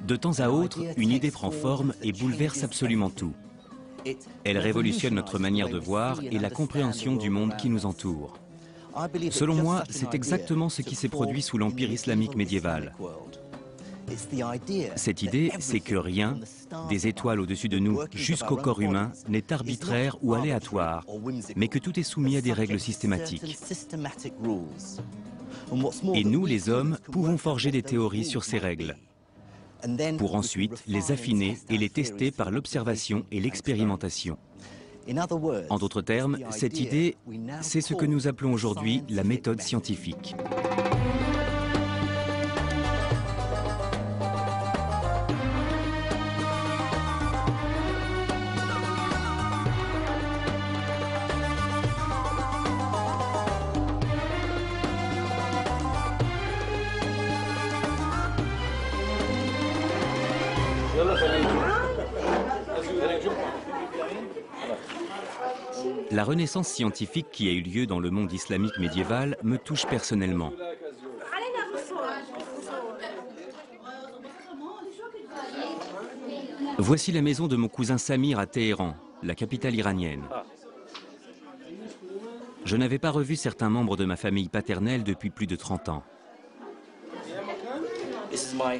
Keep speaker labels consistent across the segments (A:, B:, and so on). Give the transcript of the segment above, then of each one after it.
A: De temps à autre, une idée prend forme et bouleverse absolument tout. Elle révolutionne notre manière de voir et la compréhension du monde qui nous entoure. Selon moi, c'est exactement ce qui s'est produit sous l'Empire islamique médiéval. Cette idée, c'est que rien, des étoiles au-dessus de nous jusqu'au corps humain, n'est arbitraire ou aléatoire, mais que tout est soumis à des règles systématiques. Et nous, les hommes, pouvons forger des théories sur ces règles, pour ensuite les affiner et les tester par l'observation et l'expérimentation. En d'autres termes, cette idée, c'est ce que nous appelons aujourd'hui la méthode scientifique. La renaissance scientifique qui a eu lieu dans le monde islamique médiéval me touche personnellement. Voici la maison de mon cousin Samir à Téhéran, la capitale iranienne. Je n'avais pas revu certains membres de ma famille paternelle depuis plus de 30 ans.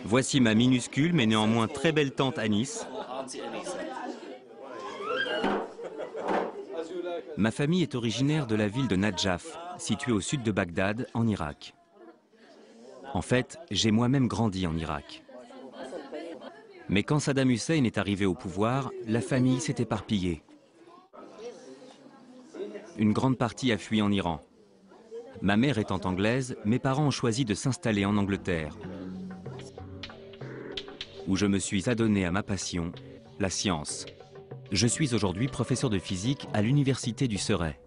A: Voici ma minuscule mais néanmoins très belle tante Anis. Ma famille est originaire de la ville de Nadjaf, située au sud de Bagdad, en Irak. En fait, j'ai moi-même grandi en Irak. Mais quand Saddam Hussein est arrivé au pouvoir, la famille s'est éparpillée. Une grande partie a fui en Iran. Ma mère étant anglaise, mes parents ont choisi de s'installer en Angleterre, où je me suis adonné à ma passion, la science. Je suis aujourd'hui professeur de physique à l'université du Surrey.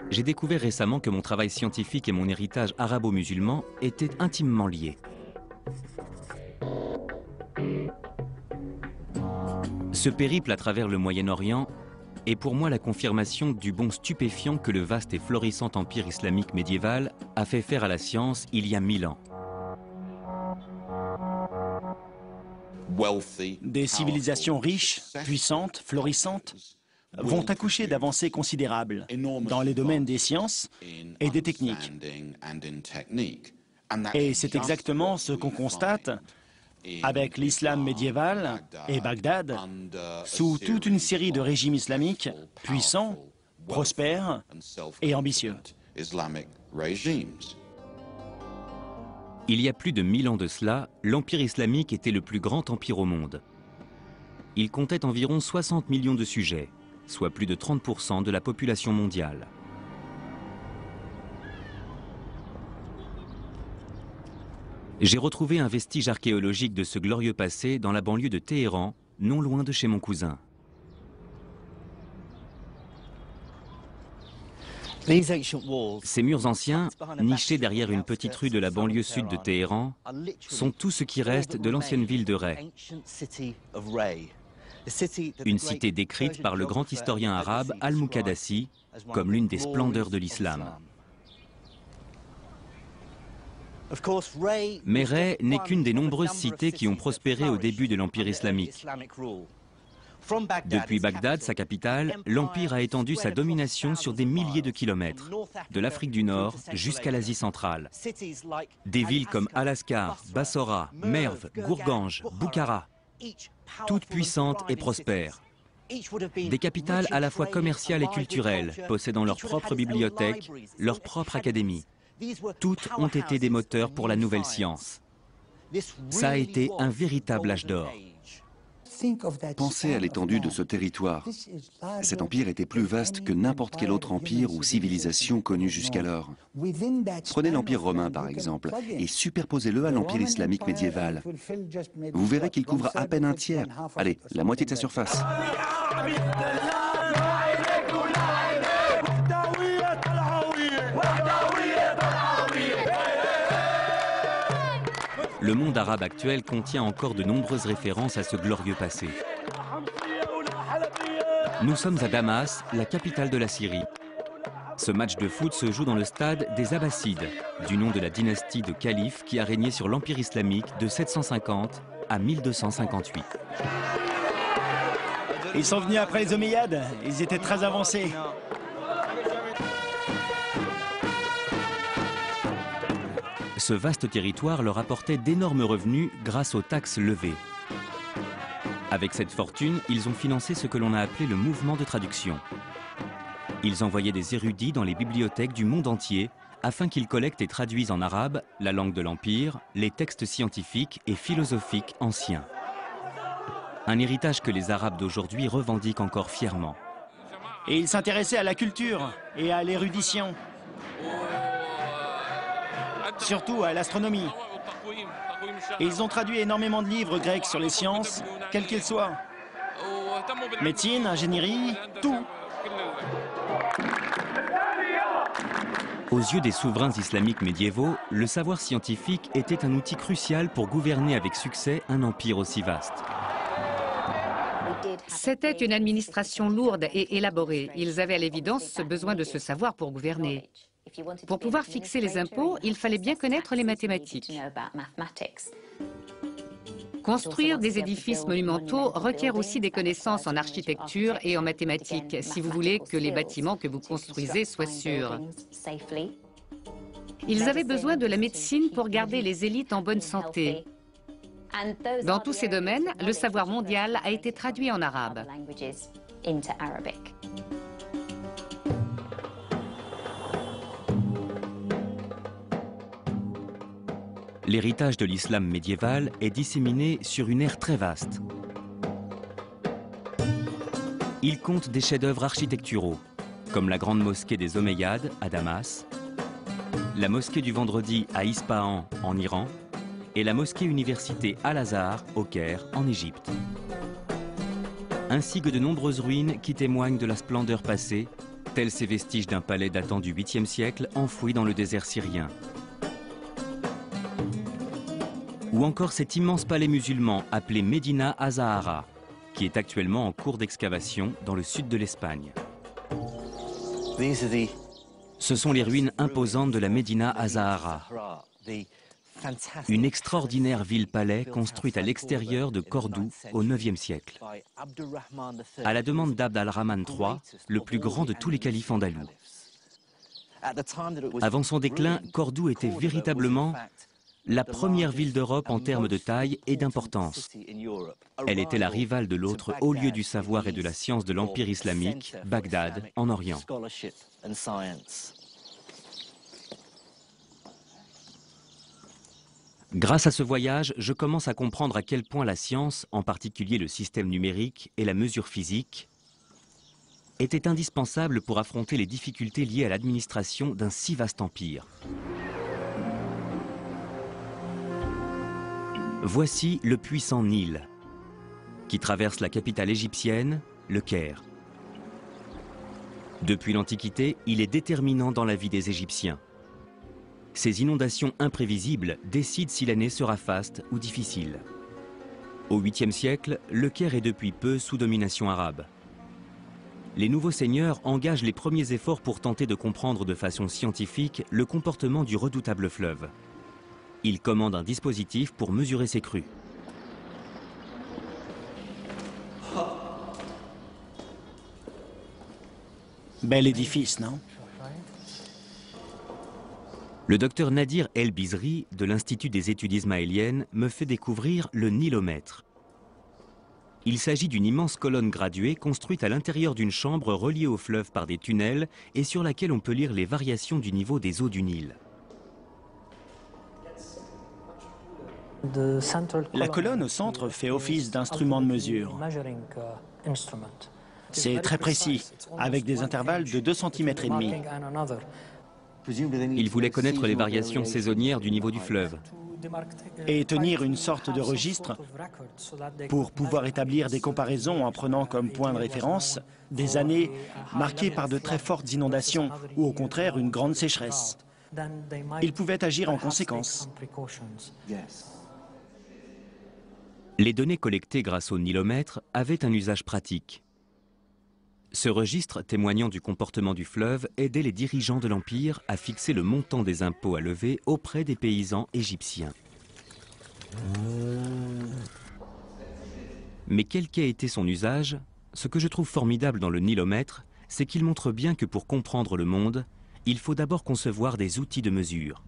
A: J'ai découvert récemment que mon travail scientifique et mon héritage arabo-musulman étaient intimement liés. Ce périple à travers le Moyen-Orient est pour moi la confirmation du bond stupéfiant que le vaste et florissant empire islamique médiéval a fait faire à la science il y a 1000 ans.
B: Des civilisations riches, puissantes, florissantes, vont accoucher d'avancées considérables dans les domaines des sciences et des techniques. Et c'est exactement ce qu'on constate avec l'islam médiéval et Bagdad, sous toute une série de régimes islamiques puissants, prospères et ambitieux.
A: Il y a plus de 1000 ans de cela, l'Empire islamique était le plus grand empire au monde. Il comptait environ 60 millions de sujets, soit plus de 30% de la population mondiale. J'ai retrouvé un vestige archéologique de ce glorieux passé dans la banlieue de Téhéran, non loin de chez mon cousin. Ces murs anciens, nichés derrière une petite rue de la banlieue sud de Téhéran, sont tout ce qui reste de l'ancienne ville de Ray. Une cité décrite par le grand historien arabe Al-Muqaddasi comme l'une des splendeurs de l'islam. Mais Ray n'est qu'une des nombreuses cités qui ont prospéré au début de l'Empire islamique. Depuis Bagdad, sa capitale, l'Empire a étendu sa domination sur des milliers de kilomètres, de l'Afrique du Nord jusqu'à l'Asie centrale. Des villes comme Al-Askar, Bassora, Merv, Gourganj, Boukhara, toutes puissantes et prospères. Des capitales à la fois commerciales et culturelles, possédant leur propre bibliothèque, leur propre académie. Toutes ont été des moteurs pour la nouvelle science. Ça a été un véritable âge d'or.
C: Pensez à l'étendue de ce territoire. Cet empire était plus vaste que n'importe quel autre empire ou civilisation connue jusqu'alors. Prenez l'Empire romain par exemple et superposez-le à l'Empire islamique médiéval. Vous verrez qu'il couvre à peine un tiers, allez, la moitié de sa surface.
A: Le monde arabe actuel contient encore de nombreuses références à ce glorieux passé. Nous sommes à Damas, la capitale de la Syrie. Ce match de foot se joue dans le stade des Abbassides, du nom de la dynastie de califes qui a régné sur l'Empire islamique de 750 à 1258.
B: Ils sont venus après les Omeyyades, ils étaient très avancés.
A: Ce vaste territoire leur apportait d'énormes revenus grâce aux taxes levées. Avec cette fortune, ils ont financé ce que l'on a appelé le mouvement de traduction. Ils envoyaient des érudits dans les bibliothèques du monde entier afin qu'ils collectent et traduisent en arabe la langue de l'Empire, les textes scientifiques et philosophiques anciens. Un héritage que les Arabes d'aujourd'hui revendiquent encore fièrement.
B: Et ils s'intéressaient à la culture et à l'érudition. Surtout à l'astronomie. Et ils ont traduit énormément de livres grecs sur les sciences, quelles qu'elles soient. Médecine, ingénierie, tout.
A: Aux yeux des souverains islamiques médiévaux, le savoir scientifique était un outil crucial pour gouverner avec succès un empire aussi vaste.
D: C'était une administration lourde et élaborée. Ils avaient à l'évidence ce besoin de ce savoir pour gouverner. Pour pouvoir fixer les impôts, il fallait bien connaître les mathématiques. Construire des édifices monumentaux requiert aussi des connaissances en architecture et en mathématiques, si vous voulez que les bâtiments que vous construisez soient sûrs. Ils avaient besoin de la médecine pour garder les élites en bonne santé. Dans tous ces domaines, le savoir mondial a été traduit en arabe.
A: L'héritage de l'islam médiéval est disséminé sur une ère très vaste. Il compte des chefs-d'œuvre architecturaux, comme la grande mosquée des Omeyyades à Damas, la mosquée du Vendredi à Ispahan en Iran et la mosquée université Al-Azhar au Caire en Égypte. Ainsi que de nombreuses ruines qui témoignent de la splendeur passée, tels ces vestiges d'un palais datant du 8e siècle enfoui dans le désert syrien. Ou encore cet immense palais musulman appelé Médina Azahara, qui est actuellement en cours d'excavation dans le sud de l'Espagne. Ce sont les ruines imposantes de la Médina Azahara, une extraordinaire ville-palais construite à l'extérieur de Cordoue au IXe siècle, à la demande d'Abd al-Rahman III, le plus grand de tous les califes andalous. Avant son déclin, Cordoue était véritablement la première ville d'Europe en termes de taille et d'importance. Elle était la rivale de l'autre haut lieu du savoir et de la science de l'Empire islamique, Bagdad, en Orient. Grâce à ce voyage, je commence à comprendre à quel point la science, en particulier le système numérique et la mesure physique, était indispensable pour affronter les difficultés liées à l'administration d'un si vaste empire. Voici le puissant Nil, qui traverse la capitale égyptienne, le Caire. Depuis l'Antiquité, il est déterminant dans la vie des Égyptiens. Ces inondations imprévisibles décident si l'année sera faste ou difficile. Au 8e siècle, le Caire est depuis peu sous domination arabe. Les nouveaux seigneurs engagent les premiers efforts pour tenter de comprendre de façon scientifique le comportement du redoutable fleuve. Ils commandent un dispositif pour mesurer ses crues.
B: Bel édifice, non?
A: Le docteur Nadir El-Bizri, de l'Institut des études ismaéliennes, me fait découvrir le nilomètre. Il s'agit d'une immense colonne graduée construite à l'intérieur d'une chambre reliée au fleuve par des tunnels et sur laquelle on peut lire les variations du niveau des eaux du Nil.
B: La colonne au centre fait office d'instrument de mesure. C'est très précis, avec des intervalles de 2,5 cm.
A: Il voulait connaître les variations saisonnières du niveau du fleuve.
B: Et tenir une sorte de registre pour pouvoir établir des comparaisons en prenant comme point de référence des années marquées par de très fortes inondations ou au contraire une grande sécheresse. Il pouvait agir en conséquence.
A: Les données collectées grâce au nilomètre avaient un usage pratique. Ce registre, témoignant du comportement du fleuve, aidait les dirigeants de l'Empire à fixer le montant des impôts à lever auprès des paysans égyptiens. Mais quel qu'ait été son usage, ce que je trouve formidable dans le nilomètre, c'est qu'il montre bien que pour comprendre le monde, il faut d'abord concevoir des outils de mesure.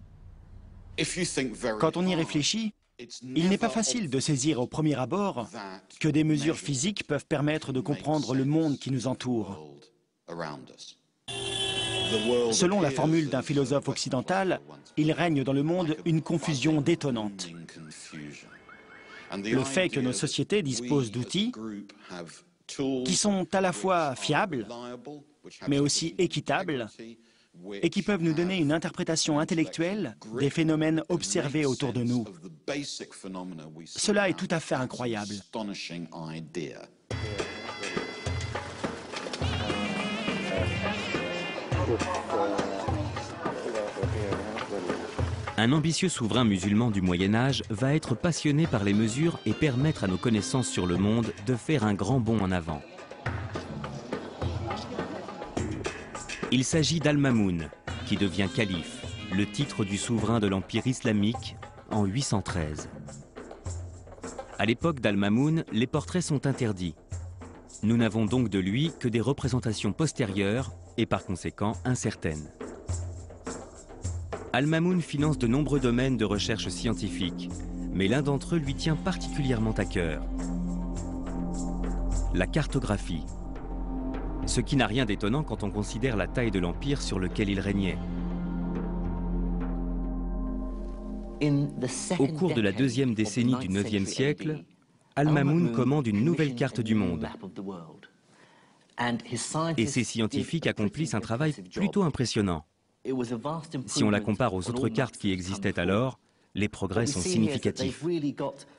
B: Quand on y réfléchit, il n'est pas facile de saisir au premier abord que des mesures physiques peuvent permettre de comprendre le monde qui nous entoure. Selon la formule d'un philosophe occidental, il règne dans le monde une confusion détonnante. Le fait que nos sociétés disposent d'outils qui sont à la fois fiables, mais aussi équitables, et qui peuvent nous donner une interprétation intellectuelle des phénomènes observés autour de nous. Cela est tout à fait incroyable.
A: Un ambitieux souverain musulman du Moyen-Âge va être passionné par les mesures et permettre à nos connaissances sur le monde de faire un grand bond en avant. Il s'agit d'Al-Mamoun, qui devient calife, le titre du souverain de l'Empire islamique en 813. À l'époque d'Al-Mamoun, les portraits sont interdits. Nous n'avons donc de lui que des représentations postérieures et par conséquent incertaines. Al-Mamoun finance de nombreux domaines de recherche scientifique, mais l'un d'entre eux lui tient particulièrement à cœur: la cartographie. Ce qui n'a rien d'étonnant quand on considère la taille de l'empire sur lequel il régnait. Au cours de la deuxième décennie du IXe siècle, Al-Mamoun commande une nouvelle carte du monde. Et ses scientifiques accomplissent un travail plutôt impressionnant. Si on la compare aux autres cartes qui existaient alors, les progrès sont significatifs.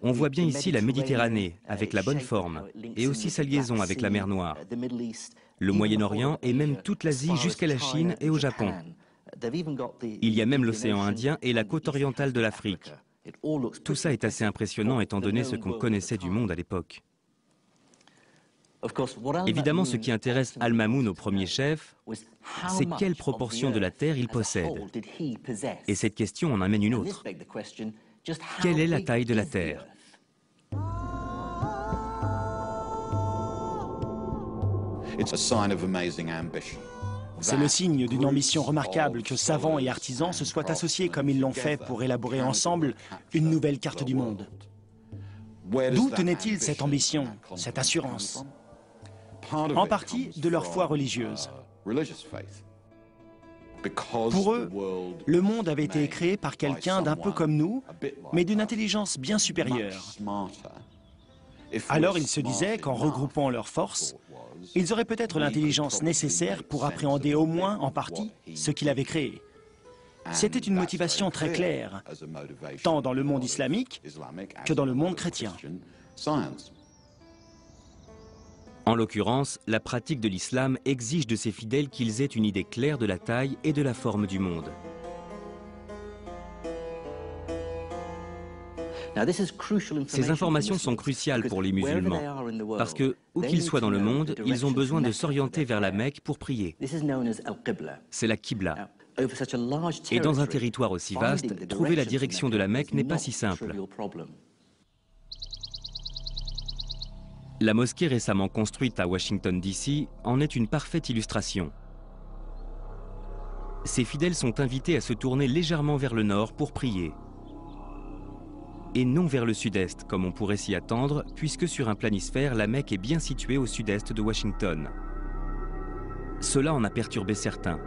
A: On voit bien ici la Méditerranée, avec la bonne forme, et aussi sa liaison avec la mer Noire, le Moyen-Orient et même toute l'Asie jusqu'à la Chine et au Japon. Il y a même l'océan Indien et la côte orientale de l'Afrique. Tout ça est assez impressionnant étant donné ce qu'on connaissait du monde à l'époque. Évidemment, ce qui intéresse Al-Mamoun au premier chef, c'est quelle proportion de la terre il possède. Et cette question en amène une autre. Quelle est la taille de la terre ?
B: C'est le signe d'une ambition remarquable que savants et artisans se soient associés comme ils l'ont fait pour élaborer ensemble une nouvelle carte du monde. D'où tenait-il cette ambition, cette assurance ? En partie de leur foi religieuse. Pour eux, le monde avait été créé par quelqu'un d'un peu comme nous, mais d'une intelligence bien supérieure. Alors ils se disaient qu'en regroupant leurs forces, ils auraient peut-être l'intelligence nécessaire pour appréhender au moins en partie ce qu'il avait créé. C'était une motivation très claire, tant dans le monde islamique que dans le monde chrétien.
A: En l'occurrence, la pratique de l'islam exige de ses fidèles qu'ils aient une idée claire de la taille et de la forme du monde. Ces informations sont cruciales pour les musulmans, parce que, où qu'ils soient dans le monde, ils ont besoin de s'orienter vers la Mecque pour prier. C'est la Qibla. Et dans un territoire aussi vaste, trouver la direction de la Mecque n'est pas si simple. La mosquée récemment construite à Washington, D.C. en est une parfaite illustration. Ses fidèles sont invités à se tourner légèrement vers le nord pour prier. Et non vers le sud-est, comme on pourrait s'y attendre, puisque sur un planisphère, la Mecque est bien située au sud-est de Washington. Cela en a perturbé certains.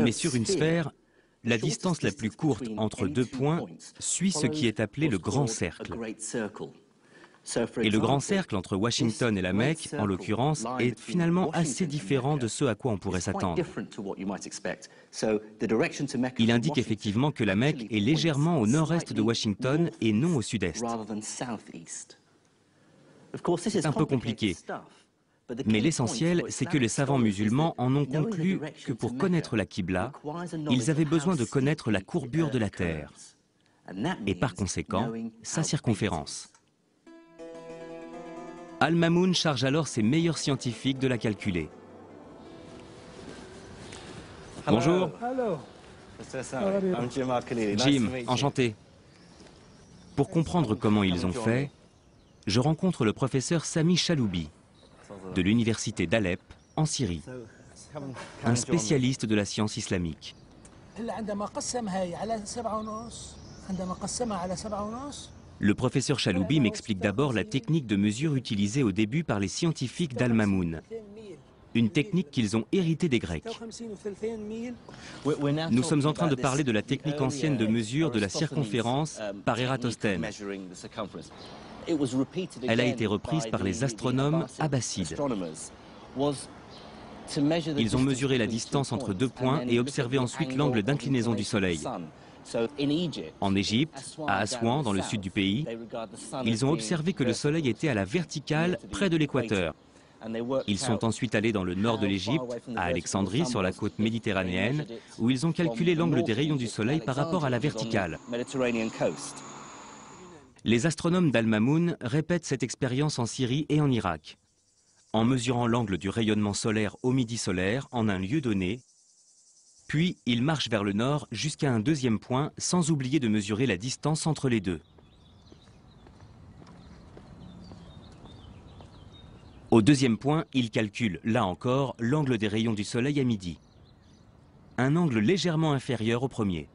A: Mais sur une sphère, la distance la plus courte entre deux points suit ce qui est appelé le grand cercle. Et le grand cercle entre Washington et la Mecque, en l'occurrence, est finalement assez différent de ce à quoi on pourrait s'attendre. Il indique effectivement que la Mecque est légèrement au nord-est de Washington et non au sud-est. C'est un peu compliqué. Mais l'essentiel, c'est que les savants musulmans en ont conclu que pour connaître la Qibla, ils avaient besoin de connaître la courbure de la terre, et par conséquent, sa circonférence. Al-Mamoun charge alors ses meilleurs scientifiques de la calculer. Bonjour. Jim, enchanté. Pour comprendre comment ils ont fait, je rencontre le professeur Sami Chaloubi de l'université d'Alep en Syrie, un spécialiste de la science islamique. Le professeur Chaloubi m'explique d'abord la technique de mesure utilisée au début par les scientifiques d'Al-Mamoun, une technique qu'ils ont héritée des Grecs. Nous sommes en train de parler de la technique ancienne de mesure de la circonférence par Ératosthène. Elle a été reprise par les astronomes abbassides. Ils ont mesuré la distance entre deux points et observé ensuite l'angle d'inclinaison du Soleil. En Égypte, à Assouan, dans le sud du pays, ils ont observé que le Soleil était à la verticale près de l'équateur. Ils sont ensuite allés dans le nord de l'Égypte, à Alexandrie, sur la côte méditerranéenne, où ils ont calculé l'angle des rayons du Soleil par rapport à la verticale. Les astronomes d'Al-Mamoun répètent cette expérience en Syrie et en Irak, en mesurant l'angle du rayonnement solaire au midi solaire en un lieu donné. Puis, ils marchent vers le nord jusqu'à un deuxième point, sans oublier de mesurer la distance entre les deux. Au deuxième point, ils calculent, là encore, l'angle des rayons du Soleil à midi. Un angle légèrement inférieur au premier.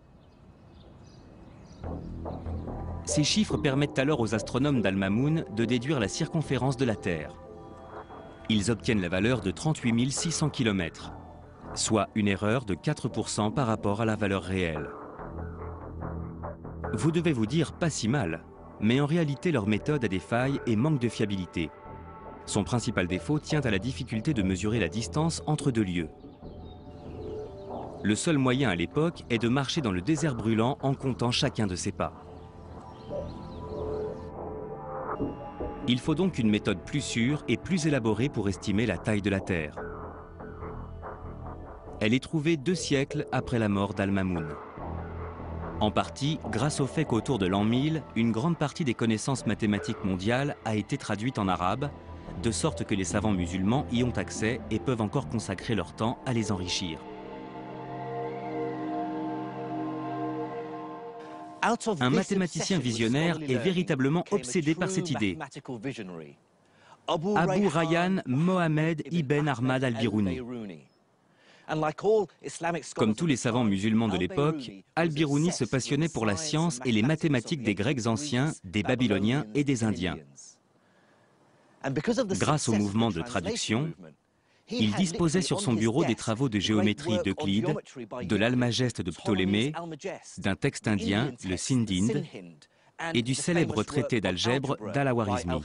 A: Ces chiffres permettent alors aux astronomes d'Al-Mamoun de déduire la circonférence de la Terre. Ils obtiennent la valeur de 38 600 km. Soit une erreur de 4% par rapport à la valeur réelle. Vous devez vous dire pas si mal, mais en réalité leur méthode a des failles et manque de fiabilité. Son principal défaut tient à la difficulté de mesurer la distance entre deux lieux. Le seul moyen à l'époque est de marcher dans le désert brûlant en comptant chacun de ses pas. Il faut donc une méthode plus sûre et plus élaborée pour estimer la taille de la Terre. Elle est trouvée 2 siècles après la mort d'Al-Mamoun. En partie, grâce au fait qu'autour de l'an 1000, une grande partie des connaissances mathématiques mondiales a été traduite en arabe, de sorte que les savants musulmans y ont accès et peuvent encore consacrer leur temps à les enrichir. Un mathématicien visionnaire est véritablement obsédé par cette idée. Abu Rayyan Mohamed Ibn Ahmad al-Biruni. Comme tous les savants musulmans de l'époque, al-Biruni se passionnait pour la science et les mathématiques des Grecs anciens, des Babyloniens et des Indiens. Grâce au mouvement de traduction, il disposait sur son bureau des travaux de géométrie d'Euclide, de l'Almageste de Ptolémée, d'un texte indien, le Sindhind, et du célèbre traité d'algèbre d'Al-Khawarizmi.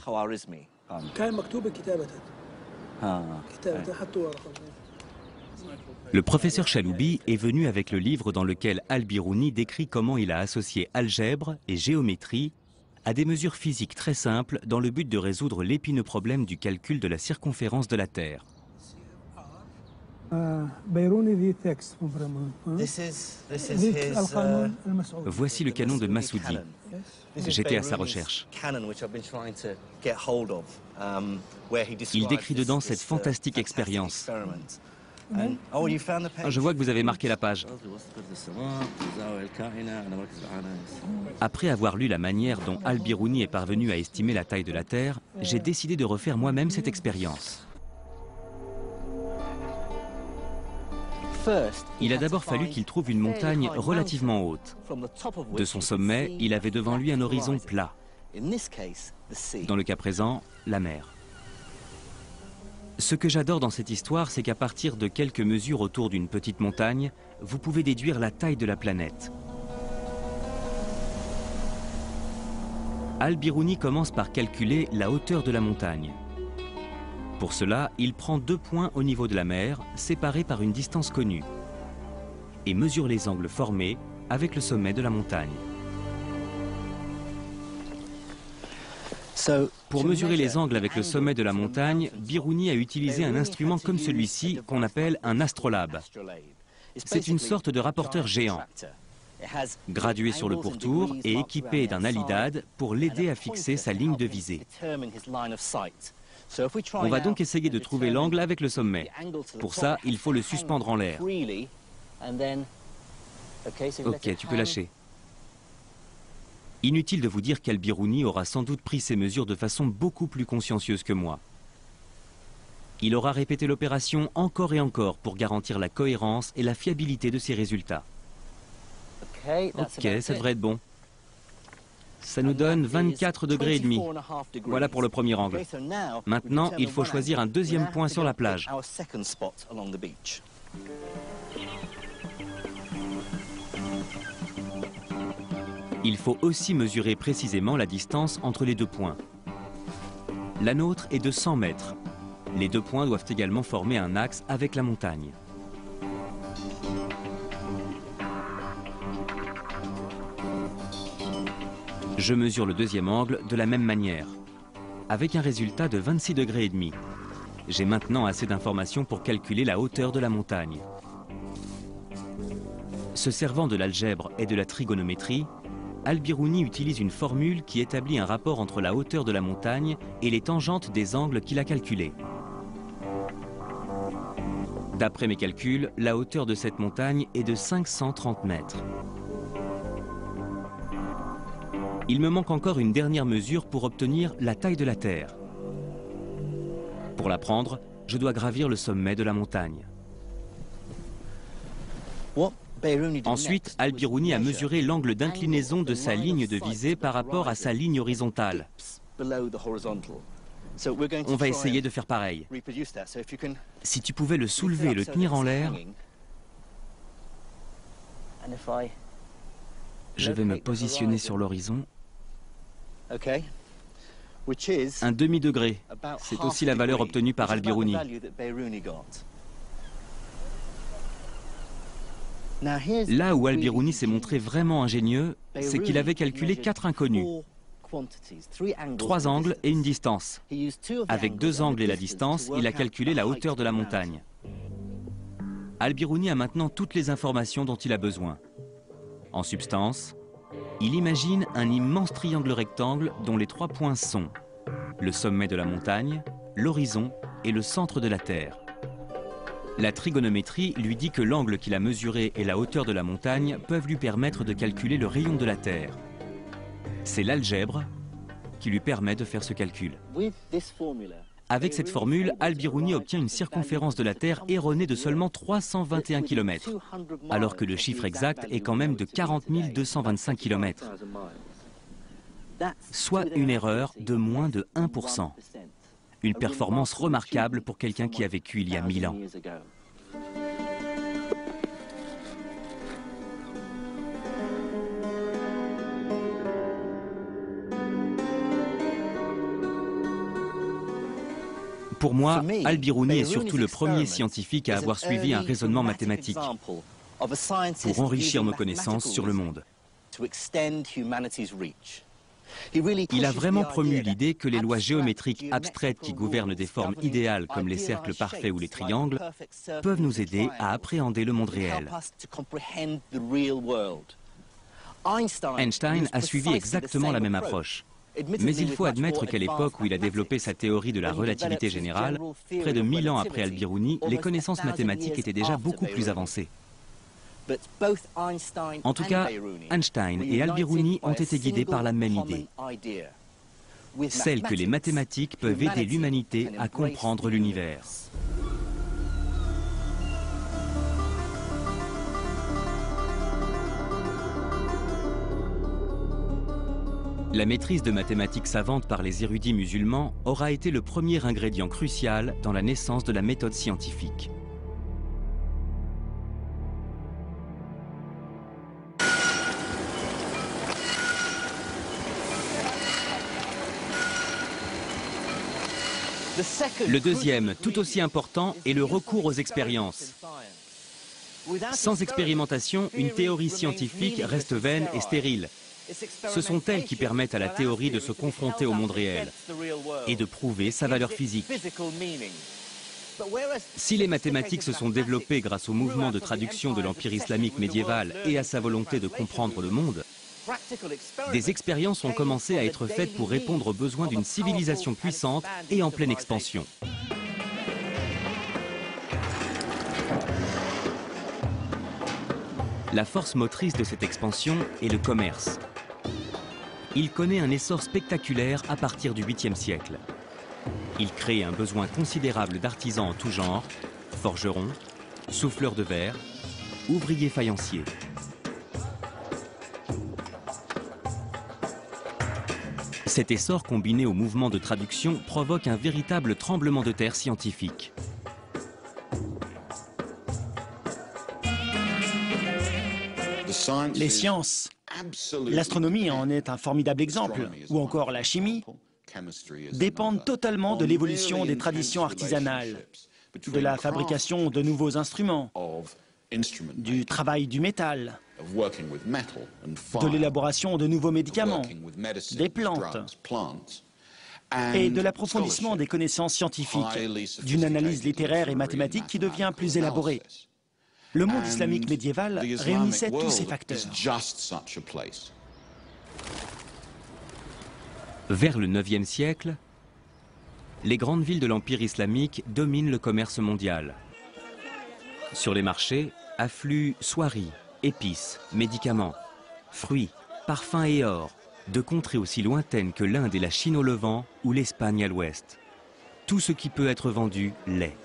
A: Le professeur Chaloubi est venu avec le livre dans lequel al-Biruni décrit comment il a associé algèbre et géométrie à des mesures physiques très simples dans le but de résoudre l'épineux problème du calcul de la circonférence de la Terre. Voici le canon de Massoudi. J'étais à sa recherche. Il décrit dedans cette fantastique expérience. Je vois que vous avez marqué la page. Après avoir lu la manière dont al-Biruni est parvenu à estimer la taille de la Terre, j'ai décidé de refaire moi-même cette expérience. Il a d'abord fallu qu'il trouve une montagne relativement haute. De son sommet, il avait devant lui un horizon plat. Dans le cas présent, la mer. Ce que j'adore dans cette histoire, c'est qu'à partir de quelques mesures autour d'une petite montagne, vous pouvez déduire la taille de la planète. Al-Biruni commence par calculer la hauteur de la montagne. Pour cela, il prend 2 points au niveau de la mer, séparés par une distance connue, et mesure les angles formés avec le sommet de la montagne. Pour mesurer les angles avec le sommet de la montagne, Biruni a utilisé un instrument comme celui-ci qu'on appelle un astrolabe. C'est une sorte de rapporteur géant, gradué sur le pourtour et équipé d'un alidade pour l'aider à fixer sa ligne de visée. On va donc essayer de trouver l'angle avec le sommet. Pour ça, il faut le suspendre en l'air. Ok, tu peux lâcher. Inutile de vous dire qu'Al-Biruni aura sans doute pris ses mesures de façon beaucoup plus consciencieuse que moi. Il aura répété l'opération encore et encore pour garantir la cohérence et la fiabilité de ses résultats. Ok, ça devrait être bon. Ça nous donne 24 degrés et demi. Voilà pour le premier angle. Maintenant, il faut choisir un deuxième point sur la plage. Il faut aussi mesurer précisément la distance entre les deux points. La nôtre est de 100 mètres. Les deux points doivent également former un axe avec la montagne. Je mesure le deuxième angle de la même manière, avec un résultat de 26 degrés et demi. J'ai maintenant assez d'informations pour calculer la hauteur de la montagne. Se servant de l'algèbre et de la trigonométrie, Al-Biruni utilise une formule qui établit un rapport entre la hauteur de la montagne et les tangentes des angles qu'il a calculés. D'après mes calculs, la hauteur de cette montagne est de 530 mètres. Il me manque encore une dernière mesure pour obtenir la taille de la Terre. Pour la prendre, je dois gravir le sommet de la montagne. Ensuite, Al-Biruni a mesuré l'angle d'inclinaison de sa ligne de visée par rapport à sa ligne horizontale. On va essayer de faire pareil. Si tu pouvais le soulever et le tenir en l'air, je vais me positionner sur l'horizon. Un demi-degré, c'est aussi la valeur obtenue par Al-Biruni. Là où Al-Biruni s'est montré vraiment ingénieux, c'est qu'il avait calculé 4 inconnus. 3 angles et une distance. Avec 2 angles et la distance, il a calculé la hauteur de la montagne. Al-Biruni a maintenant toutes les informations dont il a besoin. En substance, il imagine un immense triangle rectangle dont les 3 points sont le sommet de la montagne, l'horizon et le centre de la Terre. La trigonométrie lui dit que l'angle qu'il a mesuré et la hauteur de la montagne peuvent lui permettre de calculer le rayon de la Terre. C'est l'algèbre qui lui permet de faire ce calcul. Avec cette formule, Al-Biruni obtient une circonférence de la Terre erronée de seulement 321 km, alors que le chiffre exact est quand même de 40 225 km, soit une erreur de moins de 1%. Une performance remarquable pour quelqu'un qui a vécu il y a 1000 ans. Pour moi, Al-Biruni est surtout le premier scientifique à avoir suivi un raisonnement mathématique pour enrichir nos connaissances sur le monde. Il a vraiment promu l'idée que les lois géométriques abstraites qui gouvernent des formes idéales comme les cercles parfaits ou les triangles peuvent nous aider à appréhender le monde réel. Einstein a suivi exactement la même approche. Mais il faut admettre qu'à l'époque où il a développé sa théorie de la relativité générale, près de 1000 ans après Al-Biruni, les connaissances mathématiques étaient déjà beaucoup plus avancées. En tout cas, Einstein et Al-Biruni ont été guidés par la même idée, celle que les mathématiques peuvent aider l'humanité à comprendre l'univers. La maîtrise de mathématiques savantes par les érudits musulmans aura été le premier ingrédient crucial dans la naissance de la méthode scientifique. Le deuxième, tout aussi important, est le recours aux expériences. Sans expérimentation, une théorie scientifique reste vaine et stérile. Ce sont elles qui permettent à la théorie de se confronter au monde réel et de prouver sa valeur physique. Si les mathématiques se sont développées grâce au mouvement de traduction de l'Empire islamique médiéval et à sa volonté de comprendre le monde, Des expériences ont commencé à être faites pour répondre aux besoins d'une civilisation puissante et en pleine expansion. La force motrice de cette expansion est le commerce. Il connaît un essor spectaculaire à partir du 8e siècle. Il crée un besoin considérable d'artisans en tout genre, forgerons, souffleurs de verre, ouvriers faïenciers. Cet essor combiné au mouvement de traduction provoque un véritable tremblement de terre scientifique.
B: Les sciences, l'astronomie en est un formidable exemple, ou encore la chimie, dépendent totalement de l'évolution des traditions artisanales, de la fabrication de nouveaux instruments, du travail du métal, de l'élaboration de nouveaux médicaments, des plantes, et de l'approfondissement des connaissances scientifiques, d'une analyse littéraire et mathématique qui devient plus élaborée. Le monde islamique médiéval réunissait tous ces facteurs.
A: Vers le 9e siècle, les grandes villes de l'Empire islamique dominent le commerce mondial. Sur les marchés affluent soieries, épices, médicaments, fruits, parfums et or, de contrées aussi lointaines que l'Inde et la Chine au Levant ou l'Espagne à l'ouest. Tout ce qui peut être vendu l'est.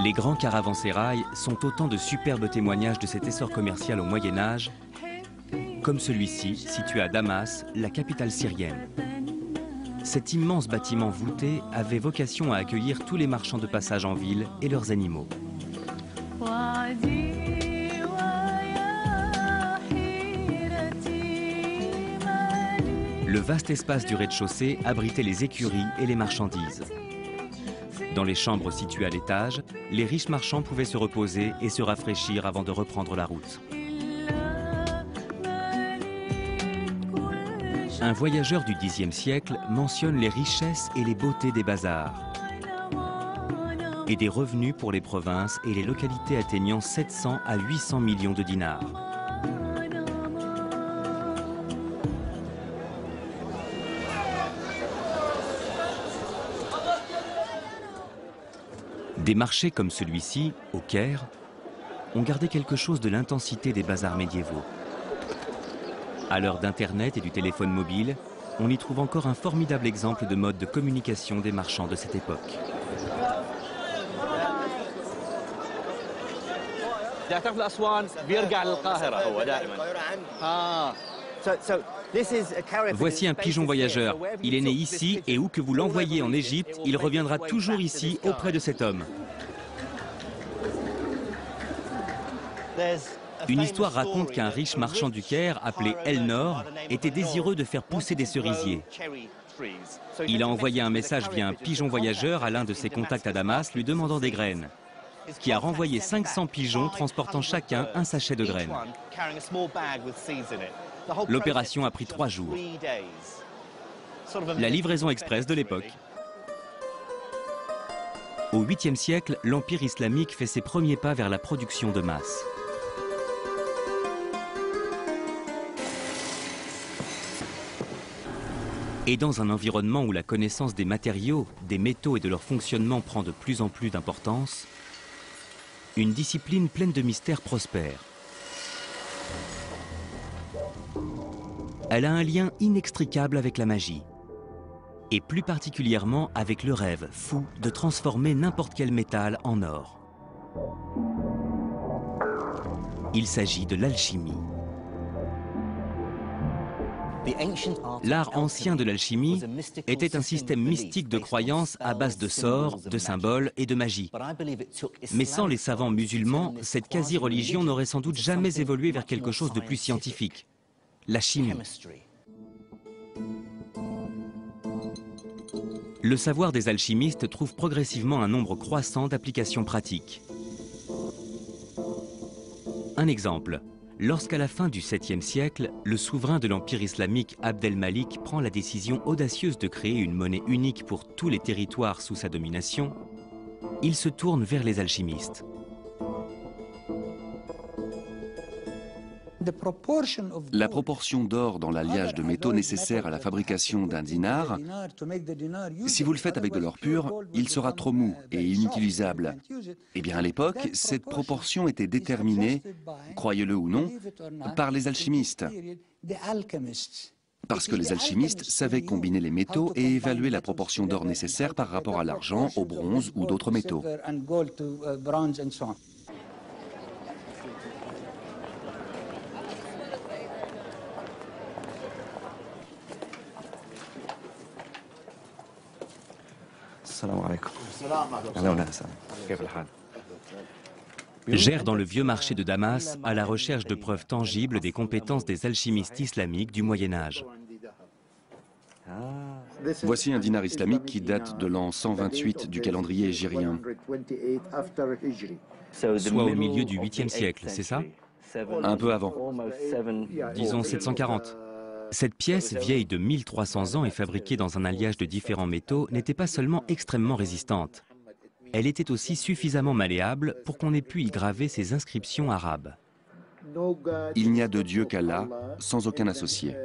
A: Les grands caravansérails sont autant de superbes témoignages de cet essor commercial au Moyen-Âge, comme celui-ci, situé à Damas, la capitale syrienne. Cet immense bâtiment voûté avait vocation à accueillir tous les marchands de passage en ville et leurs animaux. Le vaste espace du rez-de-chaussée abritait les écuries et les marchandises. Dans les chambres situées à l'étage, les riches marchands pouvaient se reposer et se rafraîchir avant de reprendre la route. Un voyageur du Xe siècle mentionne les richesses et les beautés des bazars et des revenus pour les provinces et les localités atteignant 700 à 800 millions de dinars. Des marchés comme celui-ci, au Caire, ont gardé quelque chose de l'intensité des bazars médiévaux. À l'heure d'Internet et du téléphone mobile, on y trouve encore un formidable exemple de mode de communication des marchands de cette époque. Voici un pigeon voyageur. Il est né ici et où que vous l'envoyiez en Égypte, il reviendra toujours ici auprès de cet homme. Une histoire raconte qu'un riche marchand du Caire, appelé El-Nor, était désireux de faire pousser des cerisiers. Il a envoyé un message via un pigeon voyageur à l'un de ses contacts à Damas lui demandant des graines, qui a renvoyé 500 pigeons transportant chacun un sachet de graines. L'opération a pris 3 jours. La livraison express de l'époque. Au 8e siècle, l'Empire islamique fait ses premiers pas vers la production de masse. Et dans un environnement où la connaissance des matériaux, des métaux et de leur fonctionnement prend de plus en plus d'importance, une discipline pleine de mystères prospère. Elle a un lien inextricable avec la magie, et plus particulièrement avec le rêve fou de transformer n'importe quel métal en or. Il s'agit de l'alchimie. L'art ancien de l'alchimie était un système mystique de croyances à base de sorts, de symboles et de magie. Mais sans les savants musulmans, cette quasi-religion n'aurait sans doute jamais évolué vers quelque chose de plus scientifique, la chimie. Le savoir des alchimistes trouve progressivement un nombre croissant d'applications pratiques. Un exemple, Lorsqu'à la fin du 7e siècle, le souverain de l'Empire islamique Abd el-Malik prend la décision audacieuse de créer une monnaie unique pour tous les territoires sous sa domination, il se tourne vers les alchimistes.
C: La proportion d'or dans l'alliage de métaux nécessaire à la fabrication d'un dinar, si vous le faites avec de l'or pur, il sera trop mou et inutilisable. Eh bien à l'époque, cette proportion était déterminée, croyez-le ou non, par les alchimistes. Parce que les alchimistes savaient combiner les métaux et évaluer la proportion d'or nécessaire par rapport à l'argent, au bronze ou d'autres métaux.
A: Gère dans le vieux marché de Damas à la recherche de preuves tangibles des compétences des alchimistes islamiques du Moyen-Âge.
C: Voici un dinar islamique qui date de l'an 128 du calendrier hégirien.
A: Soit au milieu du 8e siècle, c'est ça?
C: Un peu avant.
A: Disons 740. Cette pièce, vieille de 1300 ans et fabriquée dans un alliage de différents métaux, n'était pas seulement extrêmement résistante. Elle était aussi suffisamment malléable pour qu'on ait pu y graver ces inscriptions arabes.
C: Il n'y a de Dieu qu'Allah, sans aucun associé.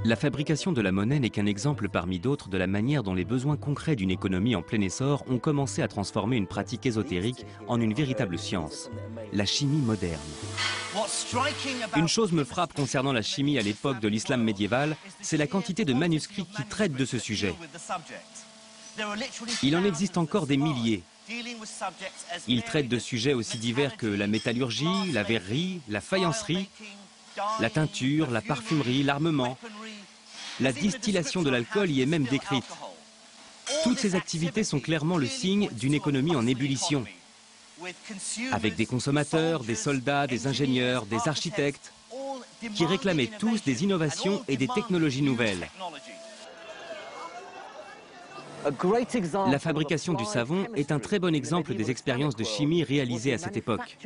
A: La fabrication de la monnaie n'est qu'un exemple parmi d'autres de la manière dont les besoins concrets d'une économie en plein essor ont commencé à transformer une pratique ésotérique en une véritable science, la chimie moderne. Une chose me frappe concernant la chimie à l'époque de l'islam médiéval, c'est la quantité de manuscrits qui traitent de ce sujet. Il en existe encore des milliers. Ils traitent de sujets aussi divers que la métallurgie, la verrerie, la faïencerie, la teinture, la parfumerie, l'armement. La distillation de l'alcool y est même décrite. Toutes ces activités sont clairement le signe d'une économie en ébullition, avec des consommateurs, des soldats, des ingénieurs, des architectes, qui réclamaient tous des innovations et des technologies nouvelles. La fabrication du savon est un très bon exemple des expériences de chimie réalisées à cette époque.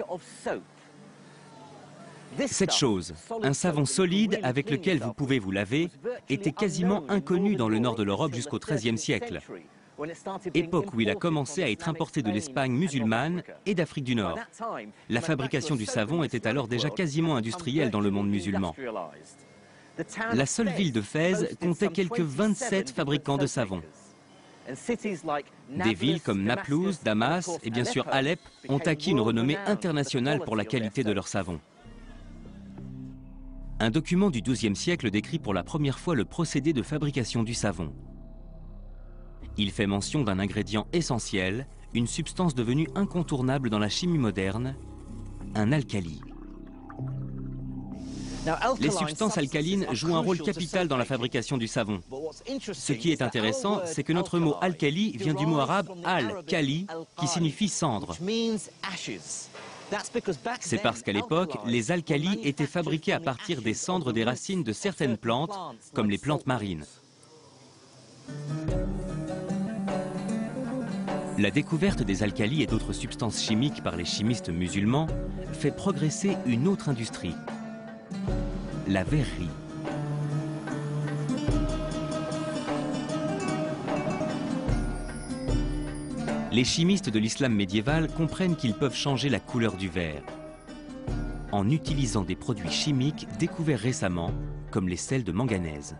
A: Cette chose, un savon solide avec lequel vous pouvez vous laver, était quasiment inconnu dans le nord de l'Europe jusqu'au XIIIe siècle, époque où il a commencé à être importé de l'Espagne musulmane et d'Afrique du Nord. La fabrication du savon était alors déjà quasiment industrielle dans le monde musulman. La seule ville de Fès comptait quelques 27 fabricants de savon. Des villes comme Naplouse, Damas et bien sûr Alep ont acquis une renommée internationale pour la qualité de leur savon. Un document du XIIe siècle décrit pour la première fois le procédé de fabrication du savon. Il fait mention d'un ingrédient essentiel, une substance devenue incontournable dans la chimie moderne, un alcali. Les substances alcalines jouent un rôle capital dans la fabrication du savon. Ce qui est intéressant, c'est que notre mot alcali vient du mot arabe al-kali, qui signifie cendre. C'est parce qu'à l'époque, les alcalis étaient fabriqués à partir des cendres des racines de certaines plantes, comme les plantes marines. La découverte des alcalis et d'autres substances chimiques par les chimistes musulmans fait progresser une autre industrie, la verrerie. Les chimistes de l'islam médiéval comprennent qu'ils peuvent changer la couleur du verre en utilisant des produits chimiques découverts récemment, comme les sels de manganèse.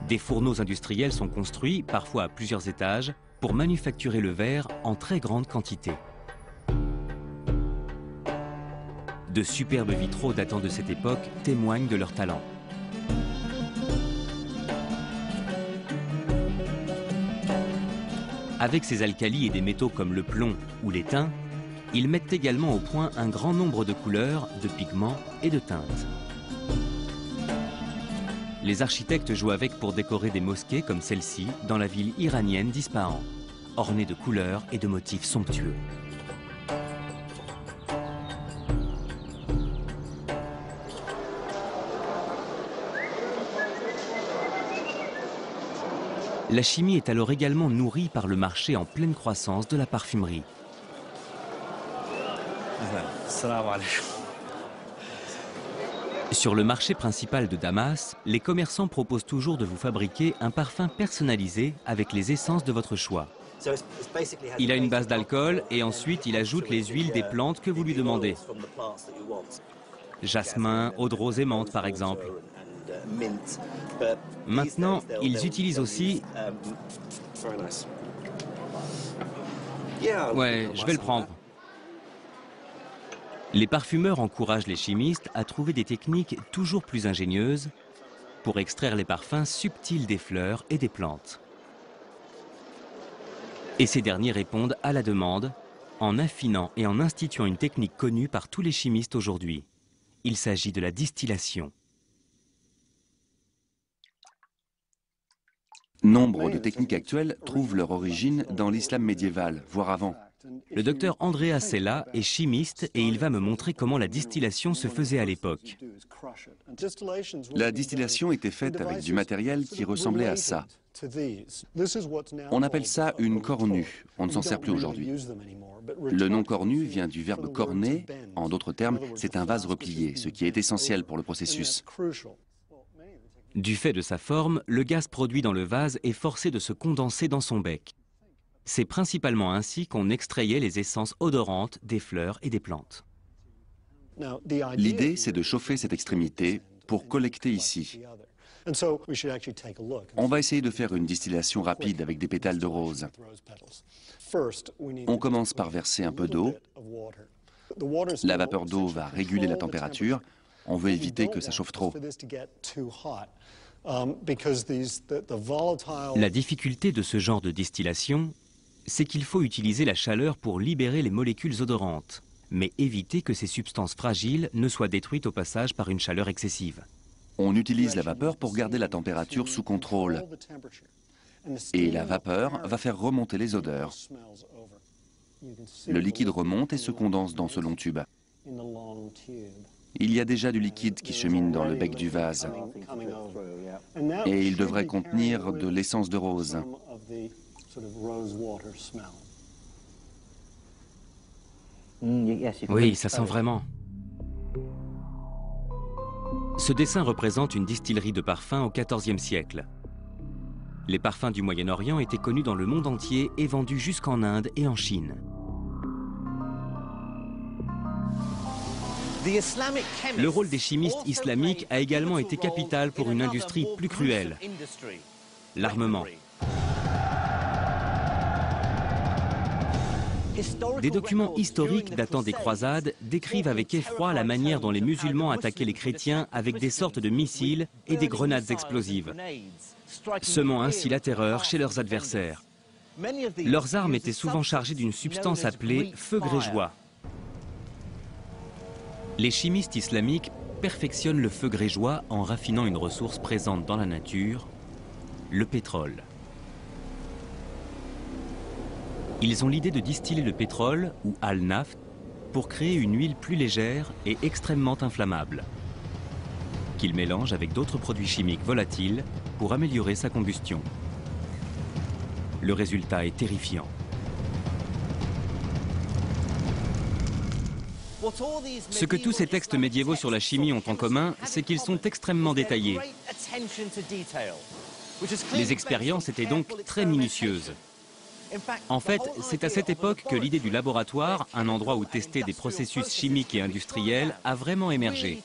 A: Des fourneaux industriels sont construits, parfois à plusieurs étages, pour manufacturer le verre en très grande quantité. De superbes vitraux datant de cette époque témoignent de leur talent. Avec ces alcalis et des métaux comme le plomb ou l'étain, ils mettent également au point un grand nombre de couleurs, de pigments et de teintes. Les architectes jouent avec pour décorer des mosquées comme celle-ci dans la ville iranienne d'Ispahan, ornée de couleurs et de motifs somptueux. La chimie est alors également nourrie par le marché en pleine croissance de la parfumerie. Sur le marché principal de Damas, les commerçants proposent toujours de vous fabriquer un parfum personnalisé avec les essences de votre choix. Il a une base d'alcool et ensuite il ajoute les huiles des plantes que vous lui demandez. Jasmin, eau de rose et menthe par exemple. Maintenant, ils utilisent aussi... Ouais, je vais le prendre. Les parfumeurs encouragent les chimistes à trouver des techniques toujours plus ingénieuses pour extraire les parfums subtils des fleurs et des plantes. Et ces derniers répondent à la demande en affinant et en instituant une technique connue par tous les chimistes aujourd'hui. Il s'agit de la distillation.
C: Nombre de techniques actuelles trouvent leur origine dans l'islam médiéval, voire avant.
A: Le docteur Andrea Sella est chimiste et il va me montrer comment la distillation se faisait à l'époque.
C: La distillation était faite avec du matériel qui ressemblait à ça. On appelle ça une cornue. On ne s'en sert plus aujourd'hui. Le nom cornue vient du verbe corner. En d'autres termes, c'est un vase replié, ce qui est essentiel pour le processus.
A: Du fait de sa forme, le gaz produit dans le vase est forcé de se condenser dans son bec. C'est principalement ainsi qu'on extrayait les essences odorantes des fleurs et des plantes.
C: L'idée, c'est de chauffer cette extrémité pour collecter ici. On va essayer de faire une distillation rapide avec des pétales de rose. On commence par verser un peu d'eau. La vapeur d'eau va réguler la température. On veut éviter que ça chauffe trop.
A: La difficulté de ce genre de distillation, c'est qu'il faut utiliser la chaleur pour libérer les molécules odorantes, mais éviter que ces substances fragiles ne soient détruites au passage par une chaleur excessive.
C: On utilise la vapeur pour garder la température sous contrôle. Et la vapeur va faire remonter les odeurs. Le liquide remonte et se condense dans ce long tube. Il y a déjà du liquide qui chemine dans le bec du vase. Et il devrait contenir de l'essence de rose.
A: Oui, ça sent vraiment. Ce dessin représente une distillerie de parfums au XIVe siècle. Les parfums du Moyen-Orient étaient connus dans le monde entier et vendus jusqu'en Inde et en Chine. Le rôle des chimistes islamiques a également été capital pour une industrie plus cruelle, l'armement. Des documents historiques datant des croisades décrivent avec effroi la manière dont les musulmans attaquaient les chrétiens avec des sortes de missiles et des grenades explosives, semant ainsi la terreur chez leurs adversaires. Leurs armes étaient souvent chargées d'une substance appelée feu grégeois. Les chimistes islamiques perfectionnent le feu grégeois en raffinant une ressource présente dans la nature, le pétrole. Ils ont l'idée de distiller le pétrole, ou al-naft, pour créer une huile plus légère et extrêmement inflammable, qu'ils mélangent avec d'autres produits chimiques volatiles pour améliorer sa combustion. Le résultat est terrifiant. Ce que tous ces textes médiévaux sur la chimie ont en commun, c'est qu'ils sont extrêmement détaillés. Les expériences étaient donc très minutieuses. En fait, c'est à cette époque que l'idée du laboratoire, un endroit où tester des processus chimiques et industriels, a vraiment émergé.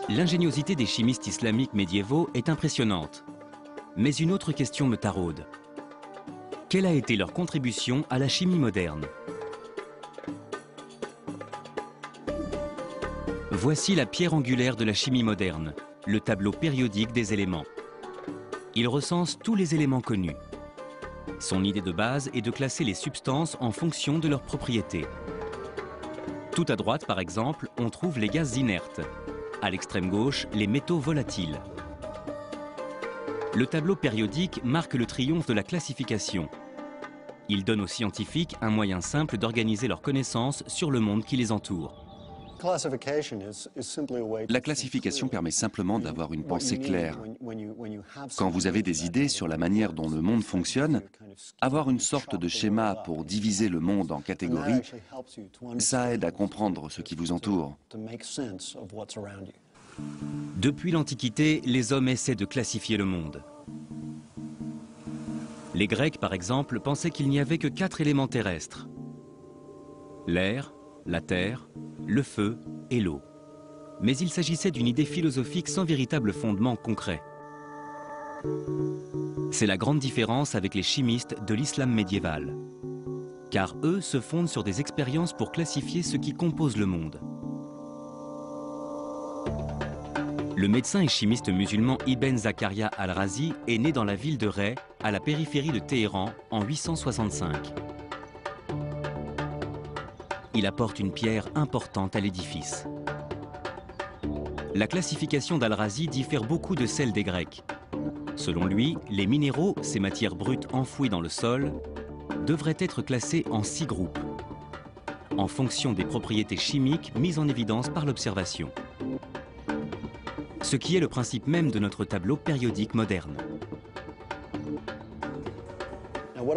A: L'ingéniosité des chimistes islamiques médiévaux est impressionnante. Mais une autre question me taraude. Quelle a été leur contribution à la chimie moderne? Voici la pierre angulaire de la chimie moderne, le tableau périodique des éléments. Il recense tous les éléments connus. Son idée de base est de classer les substances en fonction de leurs propriétés. Tout à droite, par exemple, on trouve les gaz inertes. À l'extrême gauche, les métaux volatiles. Le tableau périodique marque le triomphe de la classification. Il donne aux scientifiques un moyen simple d'organiser leurs connaissances sur le monde qui les entoure.
C: La classification permet simplement d'avoir une pensée claire. Quand vous avez des idées sur la manière dont le monde fonctionne, avoir une sorte de schéma pour diviser le monde en catégories, ça aide à comprendre ce qui vous entoure.
A: Depuis l'Antiquité, les hommes essaient de classifier le monde. Les Grecs, par exemple, pensaient qu'il n'y avait que 4 éléments terrestres: l'air, la terre, le feu et l'eau. Mais il s'agissait d'une idée philosophique sans véritable fondement concret. C'est la grande différence avec les chimistes de l'islam médiéval. Car eux se fondent sur des expériences pour classifier ce qui compose le monde. Le médecin et chimiste musulman Ibn Zakaria al-Razi est né dans la ville de Ray, à la périphérie de Téhéran, en 865. Il apporte une pierre importante à l'édifice. La classification d'Al-Razi diffère beaucoup de celle des Grecs. Selon lui, les minéraux, ces matières brutes enfouies dans le sol, devraient être classés en 6 groupes, en fonction des propriétés chimiques mises en évidence par l'observation. Ce qui est le principe même de notre tableau périodique moderne.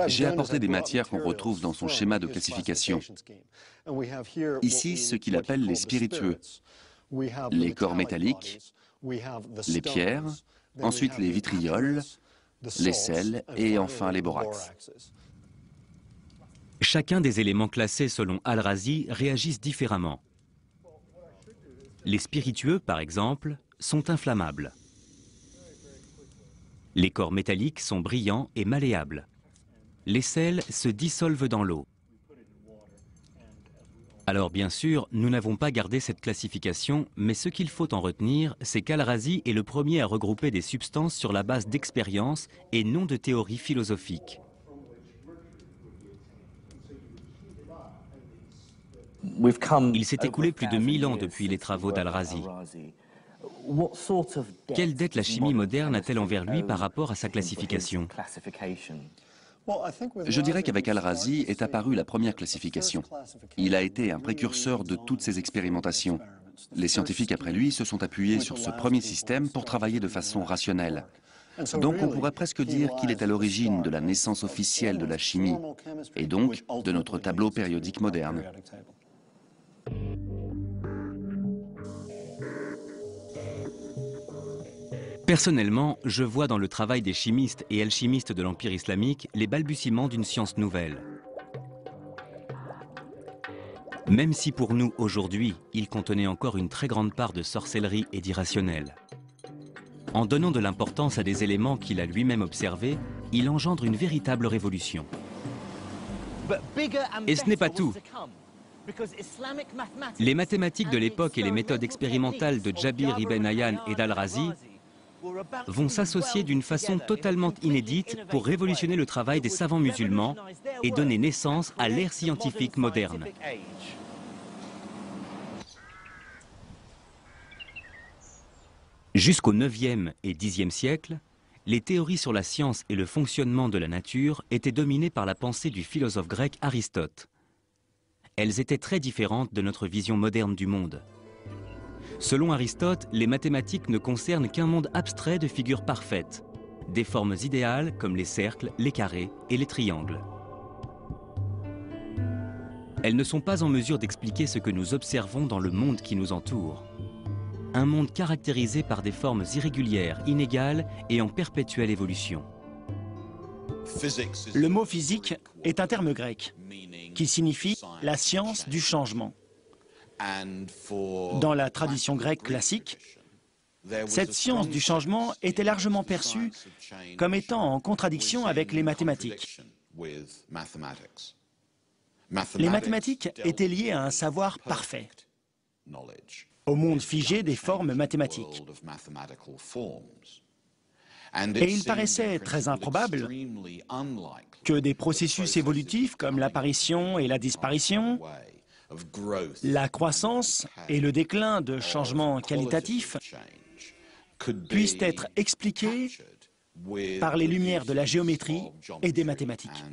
C: J'ai apporté des matières qu'on retrouve dans son schéma de classification. Ici, ce qu'il appelle les spiritueux, les corps métalliques, les pierres, ensuite les vitrioles, les sels et enfin les borax.
A: Chacun des éléments classés selon Al-Razi réagissent différemment. Les spiritueux, par exemple, sont inflammables. Les corps métalliques sont brillants et malléables. Les sels se dissolvent dans l'eau. Alors bien sûr, nous n'avons pas gardé cette classification, mais ce qu'il faut en retenir, c'est qu'Al-Razi est le premier à regrouper des substances sur la base d'expériences et non de théories philosophiques. Il s'est écoulé plus de 1000 ans depuis les travaux d'Al-Razi. Quelle dette la chimie moderne a-t-elle envers lui par rapport à sa classification ?
C: Je dirais qu'avec Al-Razi est apparue la première classification. Il a été un précurseur de toutes ces expérimentations. Les scientifiques après lui se sont appuyés sur ce premier système pour travailler de façon rationnelle. Donc on pourrait presque dire qu'il est à l'origine de la naissance officielle de la chimie, et donc de notre tableau périodique moderne.
A: Personnellement, je vois dans le travail des chimistes et alchimistes de l'Empire islamique les balbutiements d'une science nouvelle. Même si pour nous, aujourd'hui, il contenait encore une très grande part de sorcellerie et d'irrationnel. En donnant de l'importance à des éléments qu'il a lui-même observés, il engendre une véritable révolution. Et ce n'est pas tout. Les mathématiques de l'époque et les méthodes expérimentales de Jabir ibn Hayyan et d'Al-Razi vont s'associer d'une façon totalement inédite pour révolutionner le travail des savants musulmans et donner naissance à l'ère scientifique moderne. Jusqu'au 9e et 10e siècle, les théories sur la science et le fonctionnement de la nature étaient dominées par la pensée du philosophe grec Aristote. Elles étaient très différentes de notre vision moderne du monde. Selon Aristote, les mathématiques ne concernent qu'un monde abstrait de figures parfaites, des formes idéales comme les cercles, les carrés et les triangles. Elles ne sont pas en mesure d'expliquer ce que nous observons dans le monde qui nous entoure. Un monde caractérisé par des formes irrégulières, inégales et en perpétuelle évolution.
B: Le mot physique est un terme grec qui signifie la science du changement. Dans la tradition grecque classique, cette science du changement était largement perçue comme étant en contradiction avec les mathématiques. Les mathématiques étaient liées à un savoir parfait, au monde figé des formes mathématiques. Et il paraissait très improbable que des processus évolutifs comme l'apparition et la disparition, la croissance et le déclin de changements qualitatifs puissent être expliqués par les lumières de la géométrie et des mathématiques.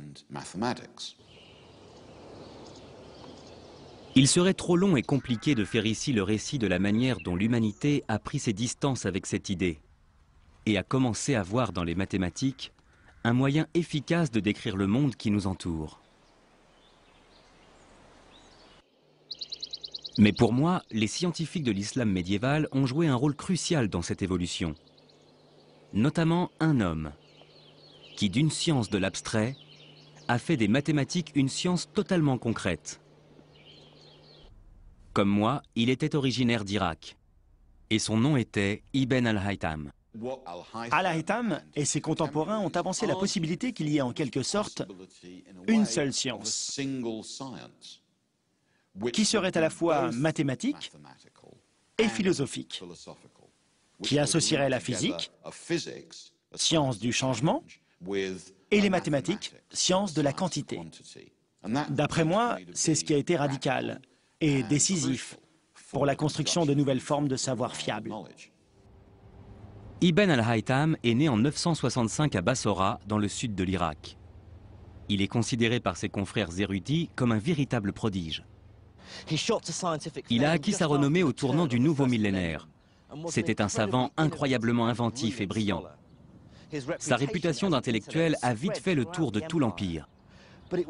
A: Il serait trop long et compliqué de faire ici le récit de la manière dont l'humanité a pris ses distances avec cette idée et a commencé à voir dans les mathématiques un moyen efficace de décrire le monde qui nous entoure. Mais pour moi, les scientifiques de l'islam médiéval ont joué un rôle crucial dans cette évolution. Notamment un homme qui, d'une science de l'abstrait, a fait des mathématiques une science totalement concrète. Comme moi, il était originaire d'Irak et son nom était Ibn al-Haytham.
B: Al-Haytham et ses contemporains ont avancé la possibilité qu'il y ait en quelque sorte une seule science, qui serait à la fois mathématique et philosophique, qui associerait la physique, science du changement, et les mathématiques, science de la quantité. D'après moi, c'est ce qui a été radical et décisif pour la construction de nouvelles formes de savoir fiables.
A: Ibn al-Haytham est né en 965 à Bassora, dans le sud de l'Irak. Il est considéré par ses confrères érudits comme un véritable prodige. Il a acquis sa renommée au tournant du nouveau millénaire. C'était un savant incroyablement inventif et brillant. Sa réputation d'intellectuel a vite fait le tour de tout l'Empire.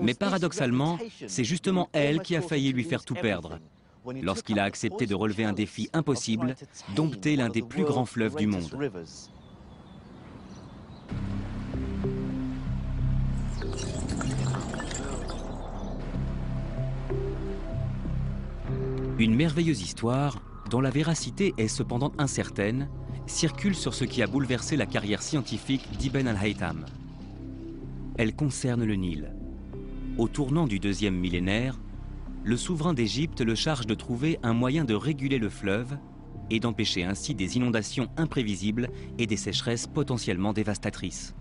A: Mais paradoxalement, c'est justement elle qui a failli lui faire tout perdre, lorsqu'il a accepté de relever un défi impossible, dompter l'un des plus grands fleuves du monde. Une merveilleuse histoire, dont la véracité est cependant incertaine, circule sur ce qui a bouleversé la carrière scientifique d'Ibn al-Haytham. Elle concerne le Nil. Au tournant du deuxième millénaire, le souverain d'Égypte le charge de trouver un moyen de réguler le fleuve et d'empêcher ainsi des inondations imprévisibles et des sécheresses potentiellement dévastatrices.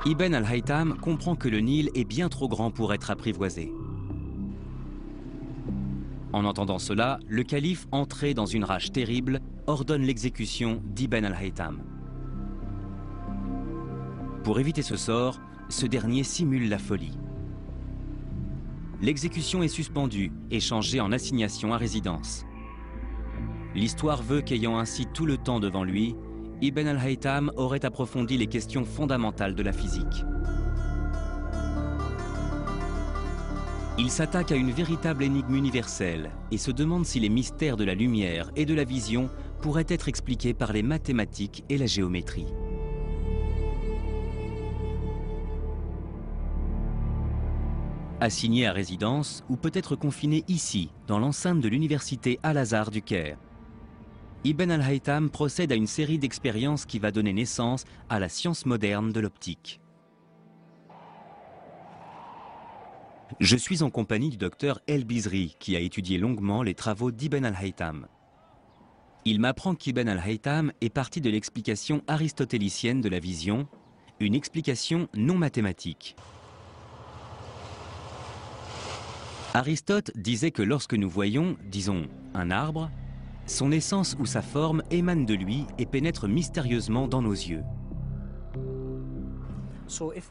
A: Ibn al-Haytham comprend que le Nil est bien trop grand pour être apprivoisé. En entendant cela, le calife, entré dans une rage terrible, ordonne l'exécution d'Ibn al-Haytham. Pour éviter ce sort, ce dernier simule la folie. L'exécution est suspendue et changée en assignation à résidence. L'histoire veut qu'ayant ainsi tout le temps devant lui, Ibn al-Haytham aurait approfondi les questions fondamentales de la physique. Il s'attaque à une véritable énigme universelle et se demande si les mystères de la lumière et de la vision pourraient être expliqués par les mathématiques et la géométrie. Assigné à résidence ou peut-être confiné ici, dans l'enceinte de l'université Al-Azhar du Caire, Ibn al-Haytham procède à une série d'expériences qui va donner naissance à la science moderne de l'optique. Je suis en compagnie du docteur El-Bizri, qui a étudié longuement les travaux d'Ibn al-Haytham. Il m'apprend qu'Ibn al-Haytham est parti de l'explication aristotélicienne de la vision, une explication non mathématique. Aristote disait que lorsque nous voyons, disons, un arbre, son essence ou sa forme émane de lui et pénètre mystérieusement dans nos yeux.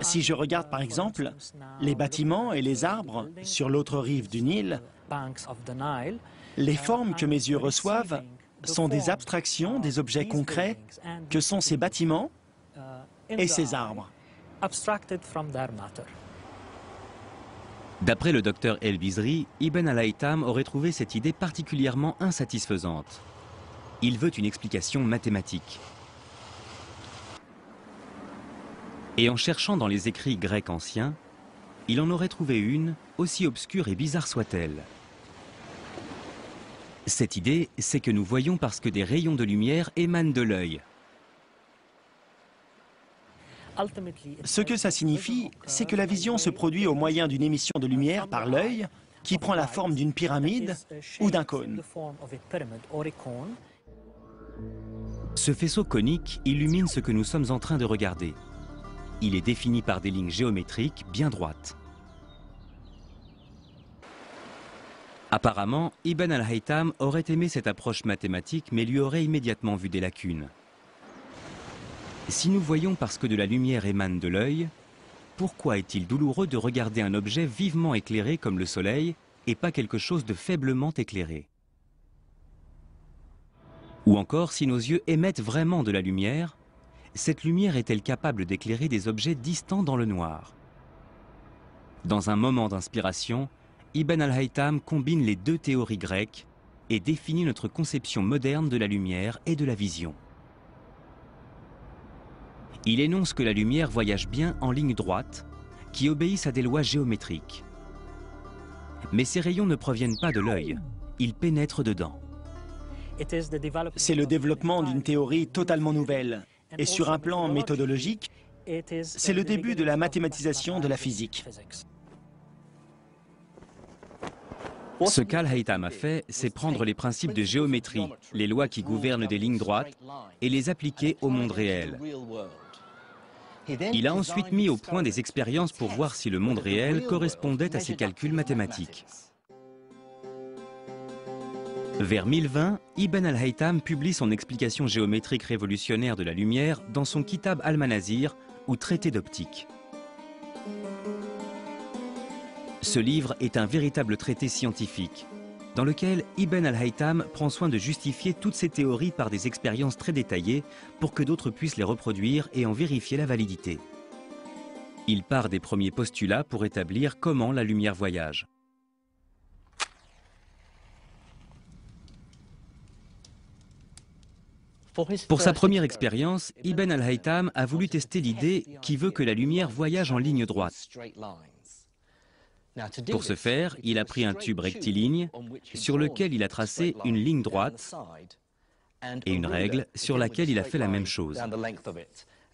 B: Si je regarde par exemple les bâtiments et les arbres sur l'autre rive du Nil, les formes que mes yeux reçoivent sont des abstractions des objets concrets que sont ces bâtiments et ces arbres.
A: D'après le docteur El-Bizri, Ibn al-Haytham aurait trouvé cette idée particulièrement insatisfaisante. Il veut une explication mathématique. Et en cherchant dans les écrits grecs anciens, il en aurait trouvé une, aussi obscure et bizarre soit-elle. Cette idée, c'est que nous voyons parce que des rayons de lumière émanent de l'œil.
B: Ce que ça signifie, c'est que la vision se produit au moyen d'une émission de lumière par l'œil qui prend la forme d'une pyramide ou d'un cône.
A: Ce faisceau conique illumine ce que nous sommes en train de regarder. Il est défini par des lignes géométriques bien droites. Apparemment, Ibn al-Haytham aurait aimé cette approche mathématique mais lui aurait immédiatement vu des lacunes. Si nous voyons parce que de la lumière émane de l'œil, pourquoi est-il douloureux de regarder un objet vivement éclairé comme le Soleil et pas quelque chose de faiblement éclairé? Ou encore, si nos yeux émettent vraiment de la lumière, cette lumière est-elle capable d'éclairer des objets distants dans le noir? Dans un moment d'inspiration, Ibn al-Haytham combine les deux théories grecques et définit notre conception moderne de la lumière et de la vision. Il énonce que la lumière voyage bien en ligne droite, qui obéissent à des lois géométriques. Mais ces rayons ne proviennent pas de l'œil, ils pénètrent dedans.
B: C'est le développement d'une théorie totalement nouvelle. Et sur un plan méthodologique, c'est le début de la mathématisation de la physique.
A: Ce qu'Al-Haytham a fait, c'est prendre les principes de géométrie, les lois qui gouvernent des lignes droites, et les appliquer au monde réel. Il a ensuite mis au point des expériences pour voir si le monde réel correspondait à ses calculs mathématiques. Vers 1020, Ibn al-Haytham publie son explication géométrique révolutionnaire de la lumière dans son Kitab al-Manazir, ou traité d'optique. Ce livre est un véritable traité scientifique, dans lequel Ibn al-Haytham prend soin de justifier toutes ses théories par des expériences très détaillées pour que d'autres puissent les reproduire et en vérifier la validité. Il part des premiers postulats pour établir comment la lumière voyage. Pour sa première expérience, Ibn al-Haytham a voulu tester l'idée qui veut que la lumière voyage en ligne droite. Pour ce faire, il a pris un tube rectiligne sur lequel il a tracé une ligne droite et une règle sur laquelle il a fait la même chose.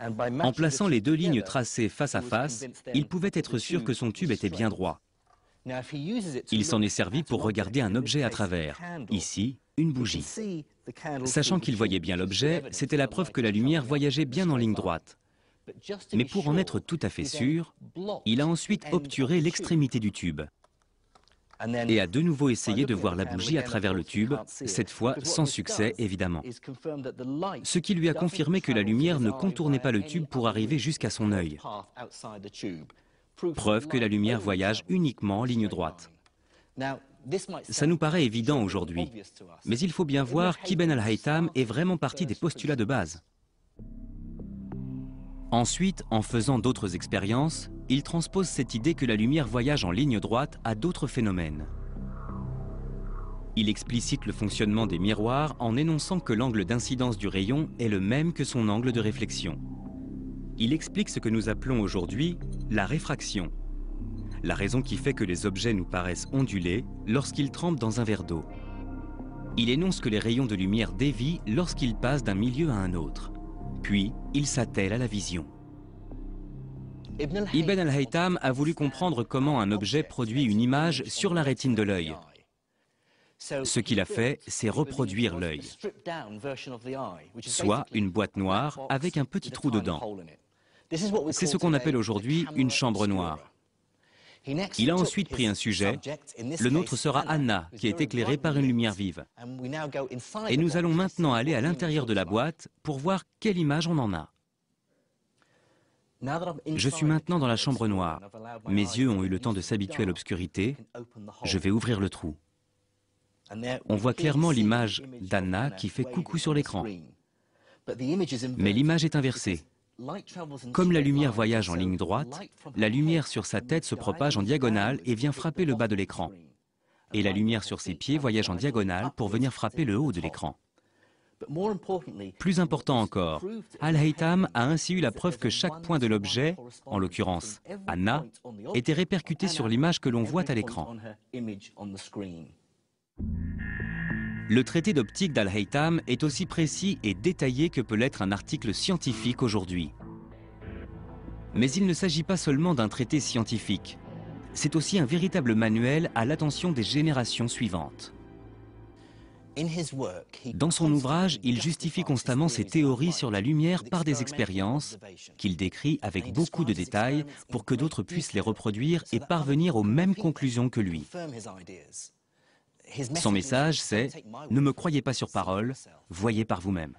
A: En plaçant les deux lignes tracées face à face, il pouvait être sûr que son tube était bien droit. Il s'en est servi pour regarder un objet à travers, ici, une bougie. Sachant qu'il voyait bien l'objet, c'était la preuve que la lumière voyageait bien en ligne droite. Mais pour en être tout à fait sûr, il a ensuite obturé l'extrémité du tube et a de nouveau essayé de voir la bougie à travers le tube, cette fois sans succès évidemment. Ce qui lui a confirmé que la lumière ne contournait pas le tube pour arriver jusqu'à son œil. Preuve que la lumière voyage uniquement en ligne droite. Ça nous paraît évident aujourd'hui, mais il faut bien voir qu'Ibn al-Haytham est vraiment parti des postulats de base. Ensuite, en faisant d'autres expériences, il transpose cette idée que la lumière voyage en ligne droite à d'autres phénomènes. Il explicite le fonctionnement des miroirs en énonçant que l'angle d'incidence du rayon est le même que son angle de réflexion. Il explique ce que nous appelons aujourd'hui la réfraction, la raison qui fait que les objets nous paraissent ondulés lorsqu'ils trempent dans un verre d'eau. Il énonce que les rayons de lumière dévient lorsqu'ils passent d'un milieu à un autre. Puis, il s'attelle à la vision. Ibn al-Haytham a voulu comprendre comment un objet produit une image sur la rétine de l'œil. Ce qu'il a fait, c'est reproduire l'œil, soit une boîte noire avec un petit trou dedans. C'est ce qu'on appelle aujourd'hui une chambre noire. Il a ensuite pris un sujet, le nôtre sera Anna, qui est éclairée par une lumière vive. Et nous allons maintenant aller à l'intérieur de la boîte pour voir quelle image on en a. Je suis maintenant dans la chambre noire. Mes yeux ont eu le temps de s'habituer à l'obscurité. Je vais ouvrir le trou. On voit clairement l'image d'Anna qui fait coucou sur l'écran. Mais l'image est inversée. Comme la lumière voyage en ligne droite, la lumière sur sa tête se propage en diagonale et vient frapper le bas de l'écran. Et la lumière sur ses pieds voyage en diagonale pour venir frapper le haut de l'écran. Plus important encore, Al-Haytham a ainsi eu la preuve que chaque point de l'objet, en l'occurrence Anna, était répercuté sur l'image que l'on voit à l'écran. Le traité d'optique d'Al-Haytham est aussi précis et détaillé que peut l'être un article scientifique aujourd'hui. Mais il ne s'agit pas seulement d'un traité scientifique. C'est aussi un véritable manuel à l'attention des générations suivantes. Dans son ouvrage, il justifie constamment ses théories sur la lumière par des expériences qu'il décrit avec beaucoup de détails pour que d'autres puissent les reproduire et parvenir aux mêmes conclusions que lui. Son message, c'est « Ne me croyez pas sur parole, voyez par vous-même ».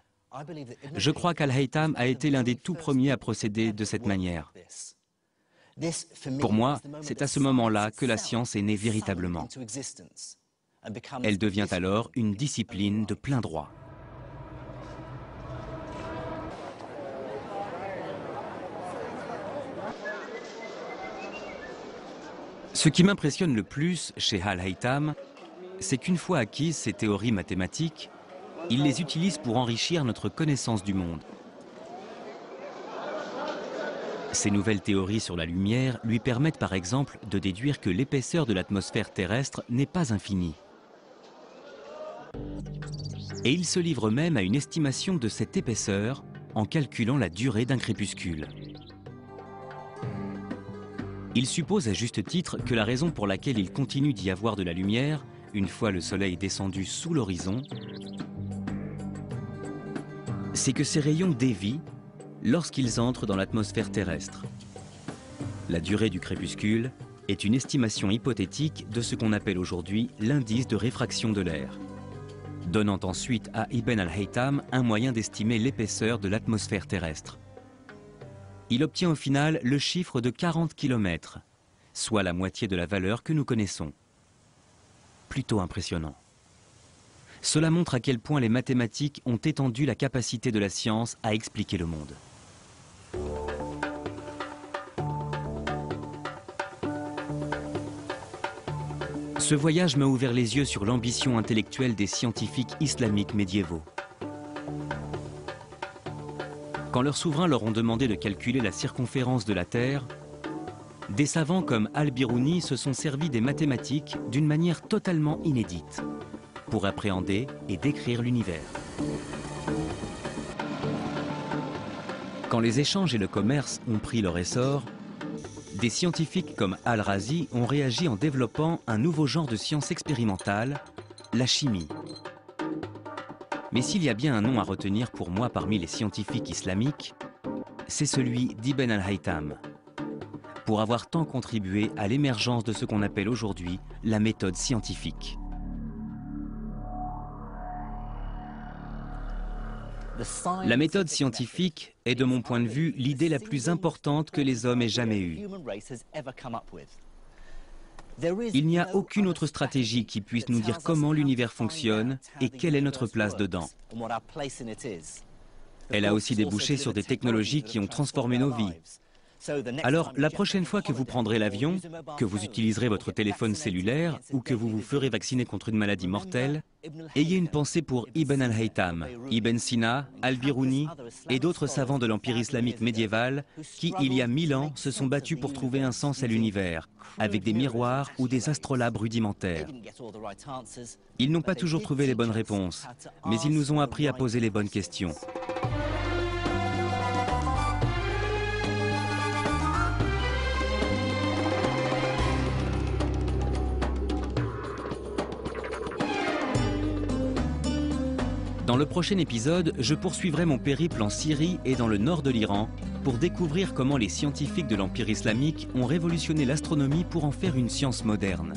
A: Je crois qu'Al-Haytham a été l'un des tout premiers à procéder de cette manière. Pour moi, c'est à ce moment-là que la science est née véritablement. Elle devient alors une discipline de plein droit. Ce qui m'impressionne le plus chez Al-Haytham, c'est qu'une fois acquises ces théories mathématiques, il les utilise pour enrichir notre connaissance du monde. Ces nouvelles théories sur la lumière lui permettent par exemple de déduire que l'épaisseur de l'atmosphère terrestre n'est pas infinie. Et il se livre même à une estimation de cette épaisseur en calculant la durée d'un crépuscule. Il suppose à juste titre que la raison pour laquelle il continue d'y avoir de la lumière, une fois le soleil descendu sous l'horizon, c'est que ces rayons dévient lorsqu'ils entrent dans l'atmosphère terrestre. La durée du crépuscule est une estimation hypothétique de ce qu'on appelle aujourd'hui l'indice de réfraction de l'air, donnant ensuite à Ibn al-Haytham un moyen d'estimer l'épaisseur de l'atmosphère terrestre. Il obtient au final le chiffre de 40 km, soit la moitié de la valeur que nous connaissons. Plutôt impressionnant. Cela montre à quel point les mathématiques ont étendu la capacité de la science à expliquer le monde. Ce voyage m'a ouvert les yeux sur l'ambition intellectuelle des scientifiques islamiques médiévaux. Quand leurs souverains leur ont demandé de calculer la circonférence de la Terre, des savants comme Al-Biruni se sont servis des mathématiques d'une manière totalement inédite pour appréhender et décrire l'univers. Quand les échanges et le commerce ont pris leur essor, des scientifiques comme Al-Razi ont réagi en développant un nouveau genre de science expérimentale, la chimie. Mais s'il y a bien un nom à retenir pour moi parmi les scientifiques islamiques, c'est celui d'Ibn al-Haytham, pour avoir tant contribué à l'émergence de ce qu'on appelle aujourd'hui la méthode scientifique. La méthode scientifique est, de mon point de vue, l'idée la plus importante que les hommes aient jamais eue. Il n'y a aucune autre stratégie qui puisse nous dire comment l'univers fonctionne et quelle est notre place dedans. Elle a aussi débouché sur des technologies qui ont transformé nos vies. Alors, la prochaine fois que vous prendrez l'avion, que vous utiliserez votre téléphone cellulaire ou que vous vous ferez vacciner contre une maladie mortelle, ayez une pensée pour Ibn al-Haytham, Ibn Sina, Al-Biruni et d'autres savants de l'Empire islamique médiéval qui, il y a 1000 ans, se sont battus pour trouver un sens à l'univers, avec des miroirs ou des astrolabes rudimentaires. Ils n'ont pas toujours trouvé les bonnes réponses, mais ils nous ont appris à poser les bonnes questions. Dans le prochain épisode, je poursuivrai mon périple en Syrie et dans le nord de l'Iran pour découvrir comment les scientifiques de l'Empire islamique ont révolutionné l'astronomie pour en faire une science moderne.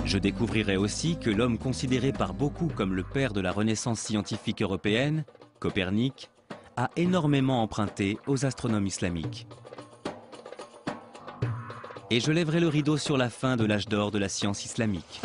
A: Je découvrirai aussi que l'homme considéré par beaucoup comme le père de la Renaissance scientifique européenne, Copernic, a énormément emprunté aux astronomes islamiques. Et je lèverai le rideau sur la fin de l'âge d'or de la science islamique.